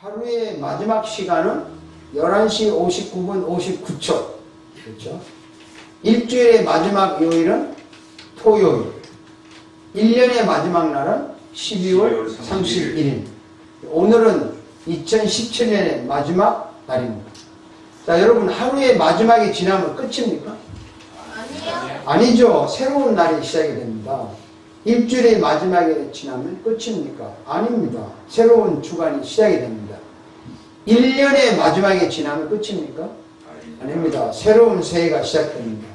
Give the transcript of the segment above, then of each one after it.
하루의 마지막 시간은 11시 59분 59초. 그렇죠? 일주일의 마지막 요일은 토요일. 1년의 마지막 날은 12월 31일. 오늘은 2017년의 마지막 날입니다. 자, 여러분, 하루의 마지막이 지나면 끝입니까? 아니요. 아니죠. 새로운 날이 시작이 됩니다. 일주일의 마지막에 지나면 끝입니까? 아닙니다. 새로운 주간이 시작이 됩니다. 1년의 마지막에 지나면 끝입니까? 아닙니다. 새로운 새해가 시작됩니다.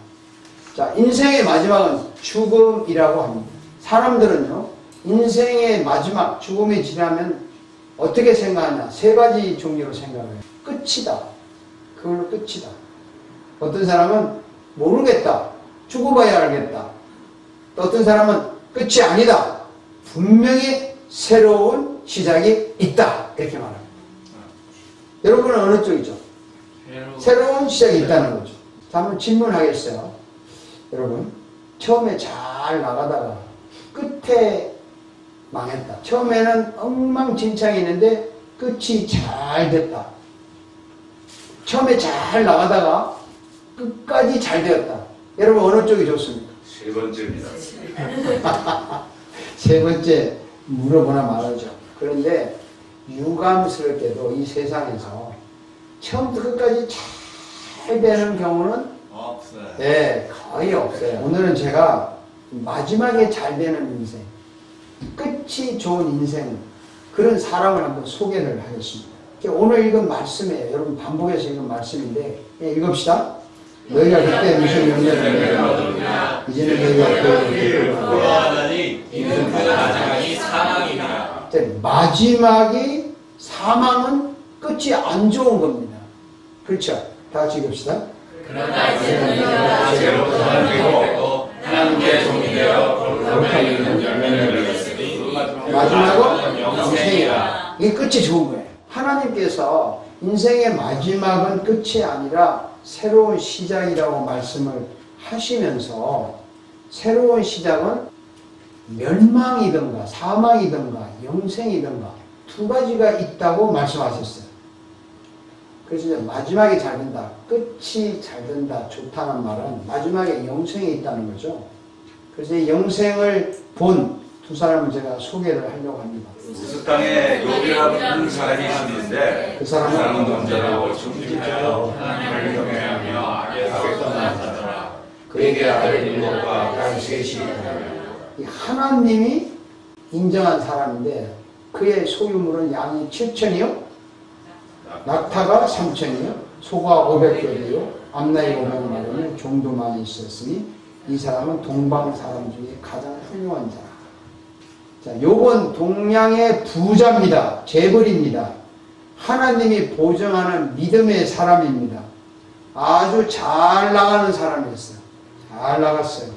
자, 인생의 마지막은 죽음이라고 합니다. 사람들은요, 인생의 마지막, 죽음이 지나면 어떻게 생각하냐? 세 가지 종류로 생각해요. 끝이다. 그걸로 끝이다. 어떤 사람은 모르겠다. 죽어봐야 알겠다. 또 어떤 사람은 끝이 아니다. 분명히 새로운 시작이 있다. 이렇게 말합니다. 여러분은 어느 쪽이죠? 새로운 시작이 있다는 거죠. 자, 한번 질문하겠어요. 여러분, 처음에 잘 나가다가 끝에 망했다. 처음에는 엉망진창이었는데 끝이 잘 됐다. 처음에 잘 나가다가 끝까지 잘 되었다. 여러분, 어느 쪽이 좋습니까? 세 번째입니다. 세 번째 물어보나 말하죠. 그런데 유감스럽게도 이 세상에서 처음부터 끝까지 잘 되는 경우는 없어요. 네, 거의 없어요. 오늘은 제가 마지막에 잘 되는 인생, 끝이 좋은 인생, 그런 사람을 한번 소개를 하겠습니다. 오늘 읽은 말씀이에요. 여러분, 반복해서 읽은 말씀인데, 읽읍시다. 너희가 그때 무슨 영역을 이제는 너희가 그 하나니 이는 그 마지막이 사망이니라. 마지막이 사망은 끝이 안 좋은 겁니다. 그렇죠? 다 같이 읽읍시다. 그러나 이제는 너희가 죄로 되고 하나님의 종이 되어 거룩하게 있는 열매를 맺었으니 마지막은 영생이라. 이게 끝이 좋은 거예요. 하나님께서 인생의 마지막은 끝이 아니라 새로운 시작이라고 말씀을 하시면서 새로운 시작은 멸망이든가 사망이든가 영생이든가 두 가지가 있다고 말씀하셨어요. 그래서 이제 마지막에 잘 된다, 끝이 잘 된다, 좋다는 말은 마지막에 영생이 있다는 거죠. 그래서 이 영생을 본 두 사람을 제가 소개를 하려고 합니다. 우스 땅에 요비라는 사람이 있는데 그 사람은 범죄하고 중직하여 하나님을 경외하며 악에서 떠난 자더라. 그에게 아들 일곱과 딸 셋이 이 하나님이 인정한 사람인데 그의 소유물은 양이 7천이요, 낙타가 3천이요, 소가 500뼈이요, 암나이 500마리는 종도 많이 있었으니 이 사람은 동방 사람 중에 가장 훌륭한 자라. 자, 요건 동양의 부자입니다. 재벌입니다. 하나님이 보증하는 믿음의 사람입니다. 아주 잘 나가는 사람이었어요. 잘 나갔어요.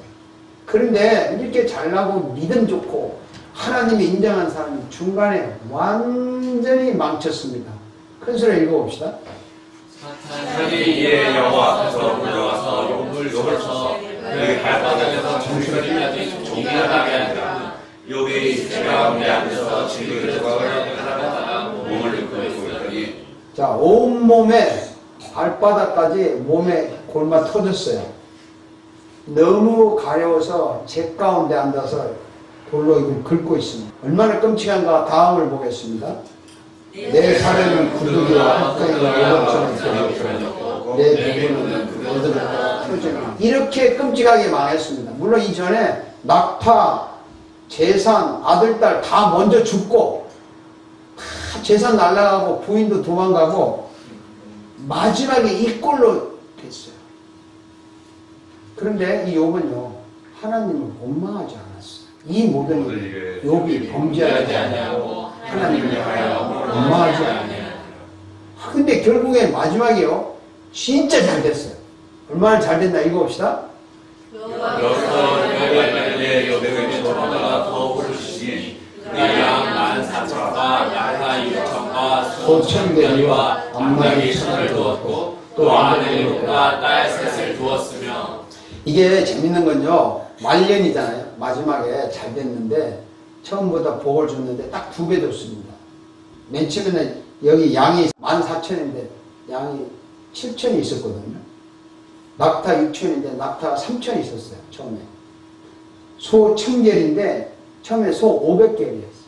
그런데 이렇게 잘 나고 믿음 좋고 하나님이 인정한 사람이 중간에 완전히 망쳤습니다. 큰 소리 읽어봅시다. 사탄이 이에 여호와 앞에서 불려와서 욕을 쳐서 그의 발바닥에서 정수리까지 종이하게 하니라. 욕이 제 가운데 앉아서 진리의 조각을 하다가 몸을 긁고 있더니 자, 온몸에 발바닥까지 몸에 골마 터졌어요. 너무 가려워서 제 가운데 앉아서 돌로 이걸 긁고 있습니다. 얼마나 끔찍한가. 다음을 보겠습니다. 내 살에는 굴뚝이와 흙덩이가 오겹처럼 펴졌고 내 배부는 어두가 터지나. 이렇게 끔찍하게 망했습니다. 물론 이전에 낙타, 재산, 아들, 딸 다 먼저 죽고 다 재산 날아가고 부인도 도망가고 마지막에 이 꼴로 됐어요. 그런데 이 욥은요, 하나님을 원망하지 않았어요. 이 모든 일, 욥이 범죄하지 아니하고 하나님을 원망하지 않아요. 근데 결국에 마지막이요, 진짜 잘 됐어요. 얼마나 잘 됐나 읽어봅시다. 여호와께서 내 여백을 돌아다가 더 오르시니 양 14,000과 양아 6,000과 소천 대리와 암나귀 1,000을 두었고 또 아내 6과 딸 셋을 두었으며 이게 재밌는 건요, 말년이잖아요. 마지막에 잘 됐는데 처음보다 복을 줬는데 딱 2배 줬습니다. 맨 처음에는 여기 양이 14,000인데 양이 7,000이 있었거든요. 낙타 6,000인데 낙타 3,000이 있었어요. 처음에 소 1,000결인데 처음에 소 500결이었어요.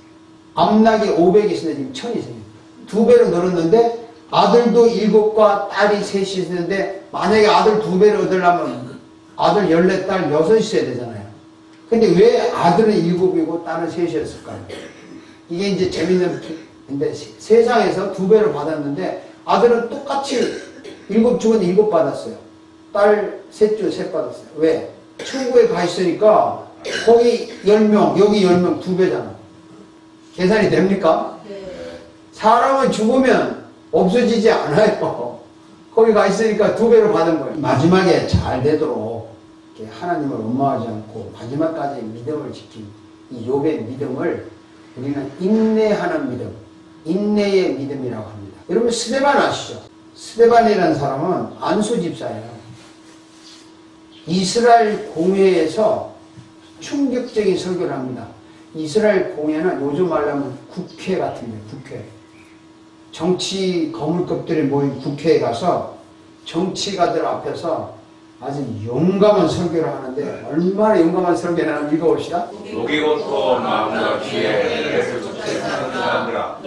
암낙이 500이 있었는데 지금 1,000이 생겼어요. 2배로 늘었는데 아들도 7과 딸이 3이 있었는데 만약에 아들 2배를 얻으려면 아들 14, 딸 6이 있어야 되잖아요. 근데 왜 아들은 7이고 딸은 3이었을까요? 이게 이제 재밌는, 근데 세상에서 2배로 받았는데 아들은 똑같이 7 죽었는데 7 받았어요. 딸 3 죽었는데 3 받았어요. 왜? 천국에 가 있으니까 거기 10명, 여기 10명 2배잖아. 계산이 됩니까? 네. 사람은 죽으면 없어지지 않아요. 거기 가 있으니까 2배로 받은 거예요. 마지막에 잘 되도록 이렇게 하나님을 원망하지 않고 마지막까지 믿음을 지킨 이 욥의 믿음을 우리는 인내하는 믿음, 인내의 믿음이라고 합니다. 여러분 스데반 아시죠? 스데반이라는 사람은 안수 집사예요. 이스라엘 공회에서 충격적인 설교를 합니다. 이스라엘 공회는 요즘 말로 하면 국회 같은 거예요. 국회. 정치 거물급들이 모인 국회에 가서 정치가들 앞에서 아주 용감한 설교를 하는데 얼마나 용감한 설교를 하는지 읽어봅시다. 목이 곧고 마음과 귀에 애를 쫓는 사람들아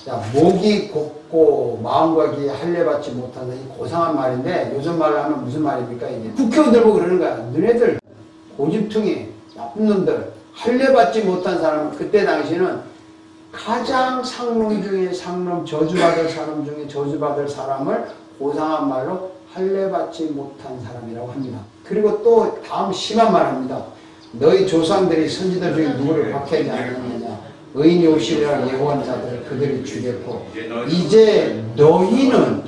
자, 목이 곧고 마음과 귀에 할례받지 못한다. 이 고상한 말인데 요즘 말로 하면 무슨 말입니까? 이게 국회의원들 보고 그러는 거야. 너네들 고집퉁이 나쁜 놈들 할례받지 못한 사람은 그때 당시에는 가장 상놈 중에 상놈, 저주받을 사람 중에 저주받을 사람을 고상한 말로 할례받지 못한 사람이라고 합니다. 그리고 또 다음 심한 말 합니다. 너희 조상들이 선지들 중에 누구를 박해하지 않았느냐. 의인이 오시리라 예고한 자들을 그들이 죽였고 이제 너희는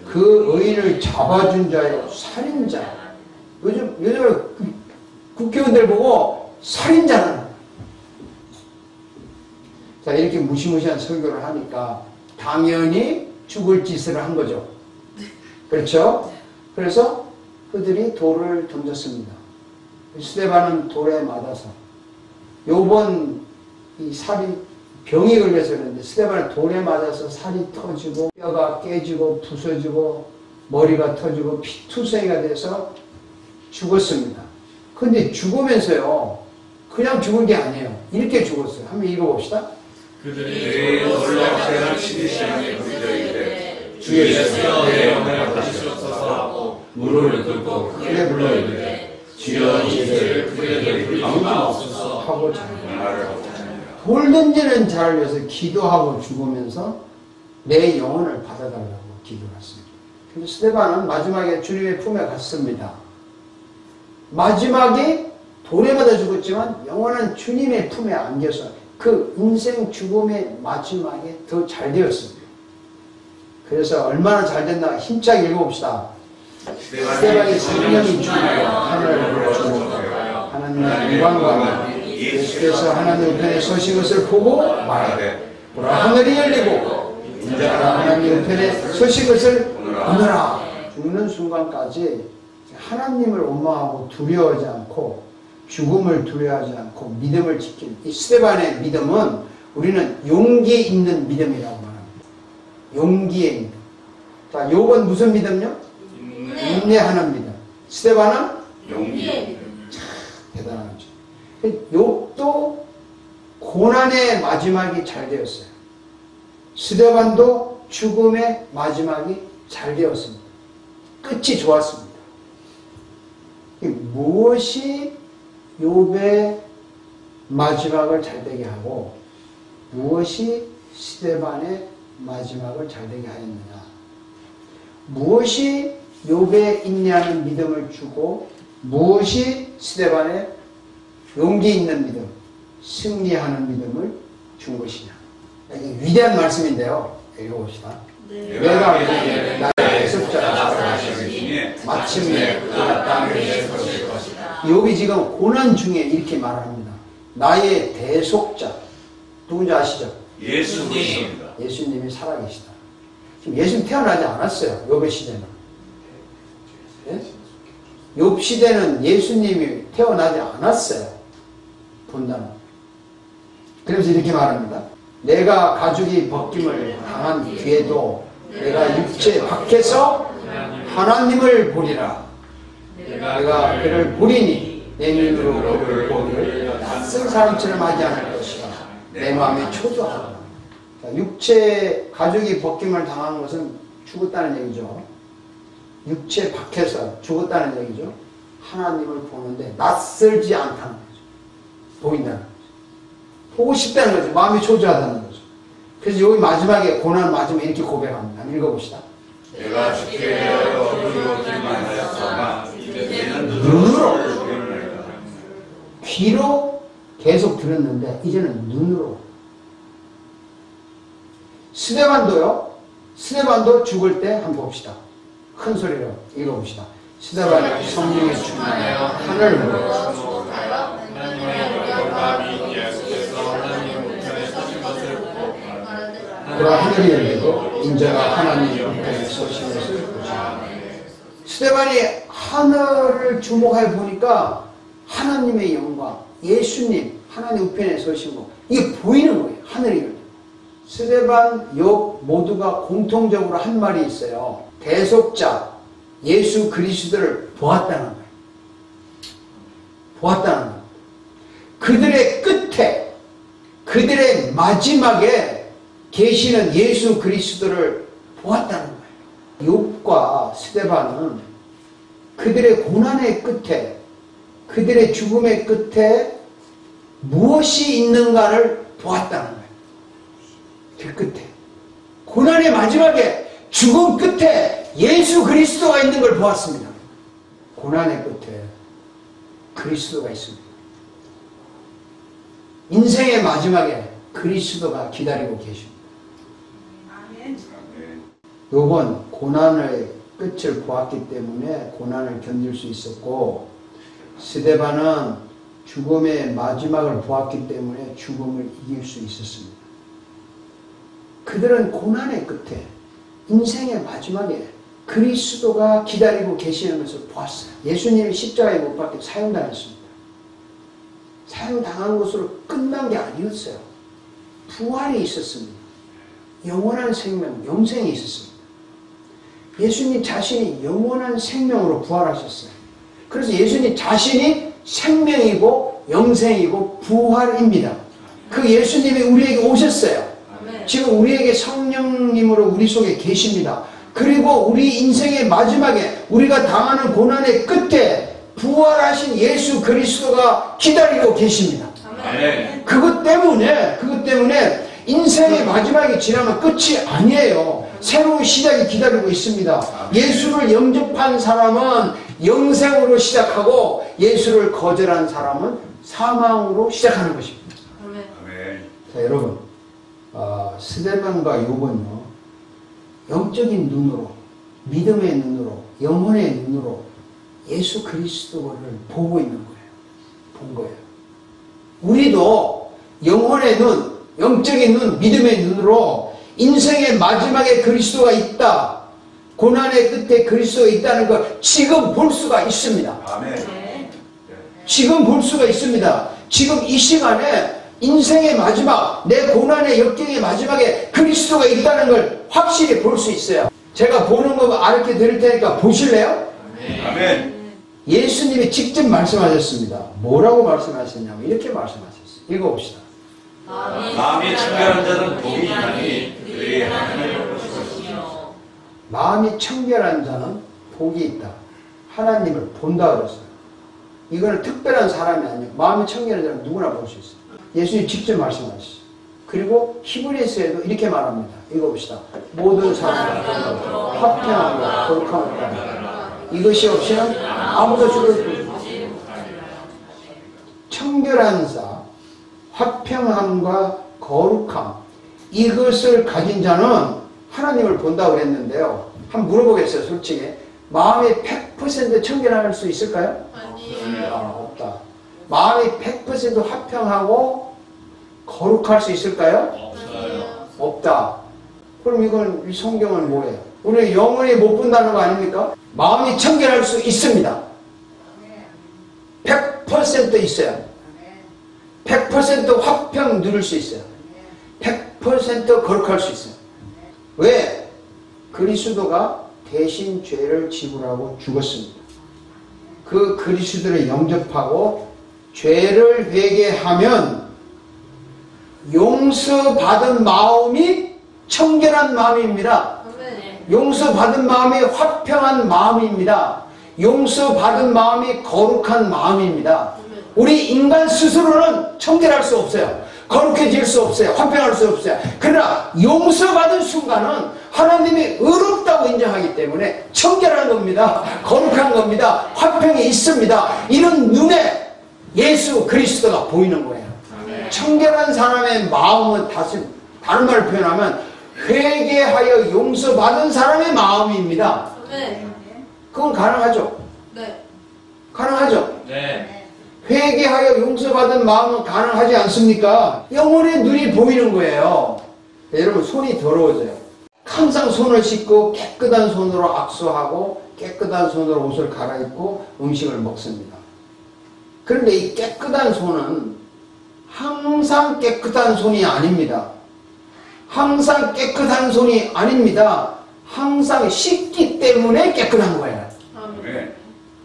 그 의인을 잡아준 자요 살인자. 요즘 국회의원들 보고 살인자는. 자, 이렇게 무시무시한 설교를 하니까 당연히 죽을 짓을 한 거죠. 그렇죠? 그래서 그들이 돌을 던졌습니다. 스데반은 돌에 맞아서 요번 이 살이 병이 걸려서 그랬는데 스데반은 돌에 맞아서 살이 터지고 뼈가 깨지고 부서지고 머리가 터지고 피투성이가 돼서 죽었습니다. 근데 죽으면서요 그냥 죽은 게 아니에요. 이렇게 죽었어요. 한번 읽어봅시다. 그들이 놀랍게는 신이시는 그들에게 주 예수여 내 영혼을 받으시옵소서 무릎을 꿇고 크게 불러 이르되 주여 이를 그에게 불리지 마옵소서 하고 말을 하고 돌 던지는 자를 위해서 기도하고 죽으면서 내 영혼을 받아달라고 기도했습니다. 근데 스데반은 마지막에 주님의 품에 갔습니다. 마지막에 돌에 맞아 죽었지만 영원한 주님의 품에 안겨서 그 인생 죽음의 마지막에 더 잘 되었습니다. 그래서 얼마나 잘 됐나 힘차게 읽어봅시다. 스데반이 성령이 주님의 하늘을 불러주고 하나님의 영광과 예수께서 하나님 우편에 서신 것을 보고 말하되 보라 하늘이 열리고 인자가 하나님 우편에 서신 것을 보느라. 죽는 순간까지 하나님을 원망하고 두려워하지 않고 죽음을 두려워하지 않고 믿음을 지킨 이 스데반의 믿음은 우리는 용기 있는 믿음이라고 말합니다. 용기의 믿음. 자, 욥은 무슨 믿음요? 인내하는 믿음. 스데반은 용기의 믿음. 대단하죠. 욥도 고난의 마지막이 잘 되었어요. 스데반도 죽음의 마지막이 잘 되었습니다. 끝이 좋았습니다. 무엇이 욥의 마지막을 잘되게 하고 무엇이 스데반의 마지막을 잘되게 하였느냐. 무엇이 욥의 인내하는 믿음을 주고 무엇이 스데반의 용기 있는 믿음, 승리하는 믿음을 준 것이냐. 이게 위대한 말씀인데요. 읽어봅시다. 네. 내가 나의 애습자라 마침내 그가 땅을 낼 것이다. 욥이 지금 고난 중에 이렇게 말합니다. 나의 대속자 누군지 아시죠? 예수님입니다. 예수님이 살아계시다. 지금 예수님 태어나지 않았어요. 욥의 시대는. 예? 욥 시대는 예수님이 태어나지 않았어요. 본다는. 그래서 이렇게 말합니다. 내가 가죽이 벗김을 당한 뒤에도 내가 육체 밖에서 하나님을 보리라. 내가 그를 보리니 내 눈으로 그를 보기를 낯선 사람처럼 하지 않을 것이다. 내 마음이 초조하다. 육체 가죽이 벗김을 당한 것은 죽었다는 얘기죠. 육체 밖에서 죽었다는 얘기죠. 하나님을 보는데 낯설지 않다는 거죠. 보인다는 거죠. 보고 싶다는 거죠. 마음이 초조하다는 거죠. 그래서 여기 마지막에 고난 마지막에 이렇게 고백합니다. 한번 읽어봅시다. 내가 죽게 되어 그리고 길만 하였으나 이제는 눈으로 귀로 계속 들었는데 이제는 눈으로. 스데반도 죽을 때 한번 봅시다. 큰 소리로 읽어봅시다. 스데반이 성령에 충만하여 하늘을 보고 그러나 하늘이 열리고 인자가 하나님 우편에 서신 것을 보시라. 스데반이 하늘을 주목해 보니까 하나님의 영광, 예수님, 하나님 우편에 서신 거 이게 보이는 거예요. 하늘이 열리고. 스데반, 욥 모두가 공통적으로 한 말이 있어요. 대속자 예수 그리스도를 보았다는 거예요. 보았다는 거예요. 그들의 끝에, 그들의 마지막에 계시는 예수 그리스도를 보았다는 거예요. 욥과 스데반은 그들의 고난의 끝에, 그들의 죽음의 끝에 무엇이 있는가를 보았다는 거예요. 그 끝에, 고난의 마지막에, 죽음 끝에 예수 그리스도가 있는 걸 보았습니다. 고난의 끝에 그리스도가 있습니다. 인생의 마지막에 그리스도가 기다리고 계십니다. 욥은 고난의 끝을 보았기 때문에 고난을 견딜 수 있었고, 스데반은 죽음의 마지막을 보았기 때문에 죽음을 이길 수 있었습니다. 그들은 고난의 끝에, 인생의 마지막에 그리스도가 기다리고 계시는 것을 보았어요. 예수님이 십자가에 못 박혀 사형당했습니다. 사형당한 것으로 끝난 게 아니었어요. 부활이 있었습니다. 영원한 생명, 영생이 있었습니다. 예수님 자신이 영원한 생명으로 부활하셨어요. 그래서 예수님 자신이 생명이고 영생이고 부활입니다. 그 예수님이 우리에게 오셨어요. 지금 우리에게 성령님으로 우리 속에 계십니다. 그리고 우리 인생의 마지막에 우리가 당하는 고난의 끝에 부활하신 예수 그리스도가 기다리고 계십니다. 그것 때문에 인생의 마지막이 지나면 끝이 아니에요. 새로운 시작이 기다리고 있습니다. 예수를 영접한 사람은 영생으로 시작하고 예수를 거절한 사람은 사망으로 시작하는 것입니다. 자, 여러분, 스데반과 욥은요, 영적인 눈으로, 믿음의 눈으로, 영혼의 눈으로 예수 그리스도를 보고 있는 거예요. 본 거예요. 우리도 영혼의 눈, 영적인 눈, 믿음의 눈으로 인생의 마지막에 그리스도가 있다, 고난의 끝에 그리스도가 있다는 걸 지금 볼 수가 있습니다. 아멘. 지금 볼 수가 있습니다. 지금 이 시간에 인생의 마지막, 내 고난의 역경의 마지막에 그리스도가 있다는 걸 확실히 볼 수 있어요. 제가 보는 거 알게 드릴 테니까 보실래요? 아멘. 예수님이 직접 말씀하셨습니다. 뭐라고 말씀하셨냐면 이렇게 말씀하셨어요. 읽어봅시다. 마음이 청결한 자는 복이 있나니 그들이 하나님을 보실 것이며. 마음이 청결한 자는 복이 있다. 하나님을 본다 그랬어요. 이거는 특별한 사람이 아니에요. 마음이 청결한 자는 누구나 볼 수 있어요. 예수님 직접 말씀하셨어요. 그리고 히브리서에도 이렇게 말합니다. 읽어봅시다. 모든 사람은 화평하고 거룩함을 따라 이것이 없이는 아무도 주를 보지 못하리라. 청결한 자, 화평함과 거룩함, 이것을 가진 자는 하나님을 본다고 그랬는데요. 한번 물어보겠어요. 솔직히 마음이 100% 청결할 수 있을까요? 아니에요. 없다. 마음이 100% 화평하고 거룩할 수 있을까요? 아니에요. 없다. 그럼 이건 이 성경은 뭐예요? 우리 영원히 못 본다는 거 아닙니까? 마음이 청결할 수 있습니다. 100% 있어요. 100% 화평 누릴 수 있어요. 100% 거룩할 수 있어요. 왜? 그리스도가 대신 죄를 지불하고 죽었습니다. 그 그리스도를 영접하고 죄를 회개하면 용서받은 마음이 청결한 마음입니다. 용서받은 마음이 화평한 마음입니다. 용서받은 마음이 거룩한 마음입니다. 우리 인간 스스로는 청결할 수 없어요. 거룩해질 수 없어요. 화평할 수 없어요. 그러나 용서받은 순간은 하나님이 의롭다고 인정하기 때문에 청결한 겁니다. 거룩한 겁니다. 화평이 있습니다. 이런 눈에 예수 그리스도가 보이는 거예요. 청결한 사람의 마음은 다른 말로 표현하면 회개하여 용서받은 사람의 마음입니다. 그건 가능하죠? 네. 가능하죠? 네. 회개하여 용서받은 마음은 가능하지 않습니까? 영혼의 눈이 보이는 거예요. 여러분, 손이 더러워져요. 항상 손을 씻고 깨끗한 손으로 악수하고 깨끗한 손으로 옷을 갈아입고 음식을 먹습니다. 그런데 이 깨끗한 손은 항상 깨끗한 손이 아닙니다. 항상 깨끗한 손이 아닙니다. 항상 씻기 때문에 깨끗한 거예요.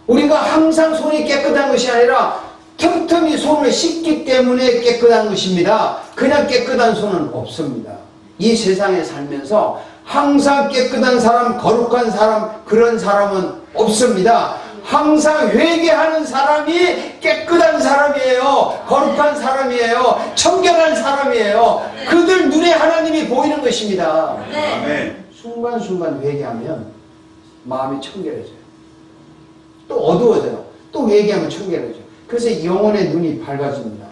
우리가 항상 손이 깨끗한 것이 아니라 틈틈이 손을 씻기 때문에 깨끗한 것입니다. 그냥 깨끗한 손은 없습니다. 이 세상에 살면서 항상 깨끗한 사람, 거룩한 사람, 그런 사람은 없습니다. 항상 회개하는 사람이 깨끗한 사람이에요. 거룩한 사람이에요. 청결한 사람이에요. 그들 눈에 하나님이 보이는 것입니다. 순간순간 회개하면 마음이 청결해져요. 또 어두워져요. 또 회개하면 청결해져요. 그래서 영혼의 눈이 밝아집니다.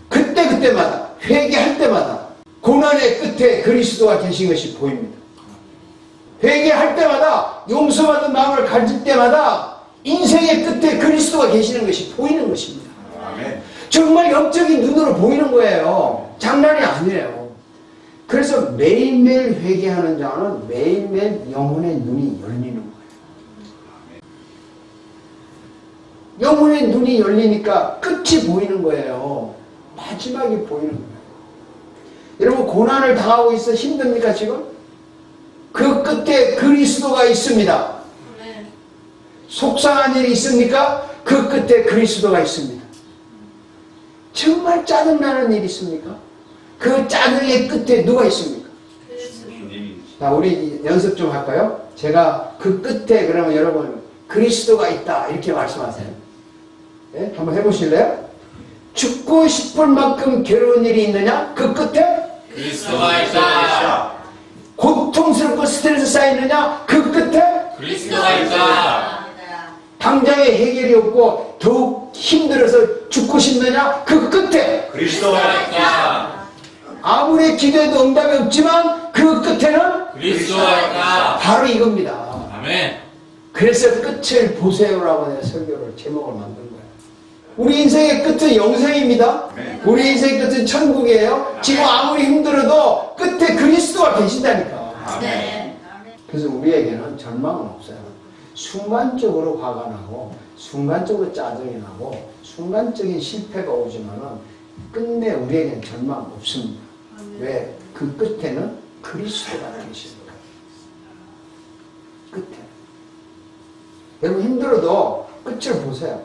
그때마다 회개할 때마다 고난의 끝에 그리스도가 계신 것이 보입니다. 회개할 때마다 용서받은 마음을 가질 때마다 인생의 끝에 그리스도가 계시는 것이 보이는 것입니다. 정말 영적인 눈으로 보이는 거예요. 장난이 아니에요. 그래서 매일매일 회개하는 자는 매일매일 영혼의 눈이 열리는 거예요. 영혼의 눈이 열리니까 끝이 보이는 거예요. 마지막이 보이는 거예요. 여러분, 고난을 당하고 있어 힘듭니까 지금? 그 끝에 그리스도가 있습니다. 속상한 일이 있습니까? 그 끝에 그리스도가 있습니다. 정말 짜증나는 일이 있습니까? 그 짜증의 끝에 누가 있습니까? 자, 우리 연습 좀 할까요? 제가 그 끝에 그러면 여러분 그리스도가 있다 이렇게 말씀하세요. 네? 한번 해보실래요? 죽고 싶을 만큼 괴로운 일이 있느냐? 그 끝에 그리스도가 있다. 고통스럽고 스트레스 쌓이느냐? 그 끝에 그리스도가 있다. 당장에 해결이 없고 더욱 힘들어서 죽고 싶느냐? 그 끝에 그리스도가 있다. 아무리 기도해도 응답이 없지만 그 끝에는 그리스도가 있다. 바로 이겁니다. 아멘. 그래서 끝을 보세요라고 내가 설교를 제목을 만든 거예요. 우리 인생의 끝은 영생입니다. 우리 인생의 끝은 천국이에요. 지금 아무리 힘들어도 끝에 그리스도가 계신다니까. 그래서 우리에게는 절망은 없어요. 순간적으로 화가 나고 순간적으로 짜증이 나고 순간적인 실패가 오지만은 끝내 우리에게는 절망 없습니다. 왜? 그 끝에는 그리스도가 계신 거예요. 끝에. 여러분 힘들어도 끝을 보세요.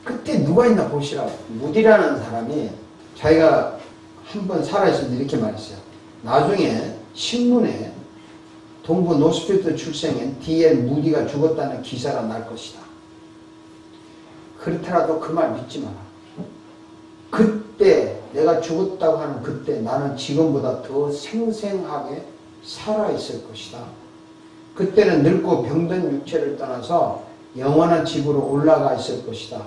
그때 누가 있나 보시라고. 무디라는 사람이 자기가 한번 살아있을 때 이렇게 말했어요. 나중에 신문에 동부 노스필드 출생인 D.L. 무디가 죽었다는 기사가 날 것이다. 그렇더라도 그 말 믿지 마라. 그때 내가 죽었다고 하는 그때 나는 지금보다 더 생생하게 살아있을 것이다. 그때는 늙고 병든 육체를 떠나서 영원한 집으로 올라가 있을 것이다.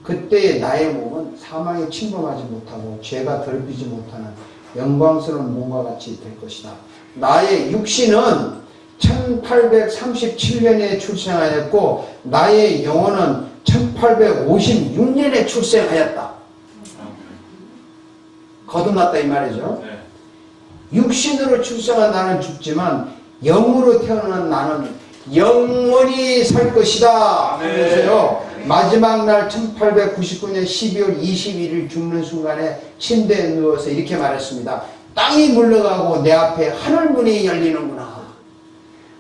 그때의 나의 몸은 사망에 침범하지 못하고 죄가 더럽히지 못하는 영광스러운 몸과 같이 될 것이다. 나의 육신은 1837년에 출생하였고 나의 영혼은 1856년에 출생하였다. 거듭났다 이 말이죠. 육신으로 출생한 나는 죽지만 영으로 태어난 나는 영원히 살 것이다 하면서요, 마지막 날 1899년 12월 21일 죽는 순간에 침대에 누워서 이렇게 말했습니다. 땅이 물러가고 내 앞에 하늘문이 열리는구나.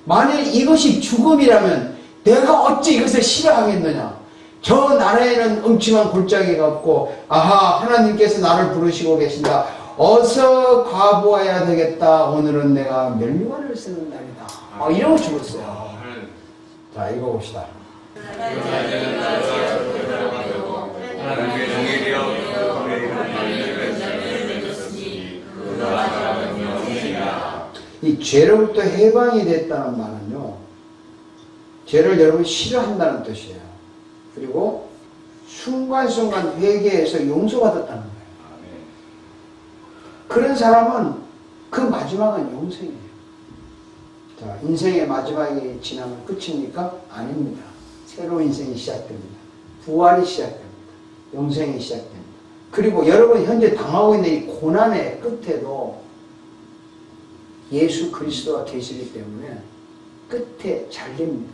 만일 이것이 죽음이라면 내가 어찌 이것을 싫어하겠느냐. 저 나라에는 음침한 골짜기가 없고, 아하, 하나님께서 나를 부르시고 계신다. 어서 가보아야 되겠다. 오늘은 내가 멸류관을 쓰는 날이다. 이러고 죽었어요. 자, 읽어봅시다. 이 죄로부터 해방이 됐다는 말은요, 죄를 여러분 싫어한다는 뜻이에요. 그리고 순간순간 회개해서 용서받았다는 거예요. 그런 사람은 그 마지막은 영생이에요. 자, 인생의 마지막이 지나면 끝입니까? 아닙니다. 새로운 인생이 시작됩니다. 부활이 시작됩니다. 영생이 시작됩니다. 그리고 여러분 현재 당하고 있는 이 고난의 끝에도 예수 그리스도가 계시기 때문에 끝에 잘 됩니다.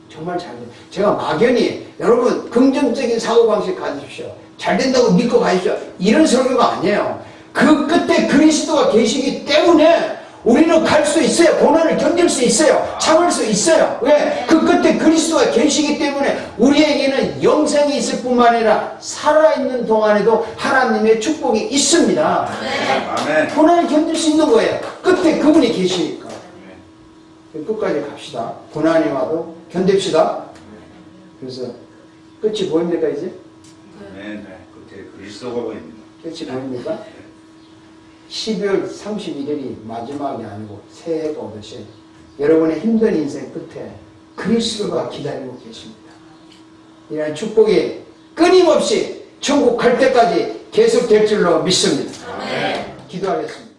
정말 잘 됩니다. 제가 막연히 여러분 긍정적인 사고방식 가지십시오. 잘 된다고 믿고 가십시오. 이런 설교가 아니에요. 그 끝에 그리스도가 계시기 때문에 우리는 갈 수 있어요. 고난을 견딜 수 있어요. 참을 수 있어요. 왜? 그 끝에 그리스도가 계시기 때문에 우리에게는 영생이 있을 뿐만 아니라 살아있는 동안에도 하나님의 축복이 있습니다. 아멘. 고난을 견딜 수 있는 거예요. 끝에 그분이 계시니까. 끝까지 갑시다. 고난이 와도 견딥시다. 그래서 끝이 보입니까 이제? 아멘. 끝에 그리스도가 보입니다. 끝이 보입니까? 12월 31일이 마지막이 아니고 새해가 오듯이 여러분의 힘든 인생 끝에 그리스도가 기다리고 계십니다. 이런 축복이 끊임없이 천국 갈 때까지 계속될 줄로 믿습니다. 기도하겠습니다.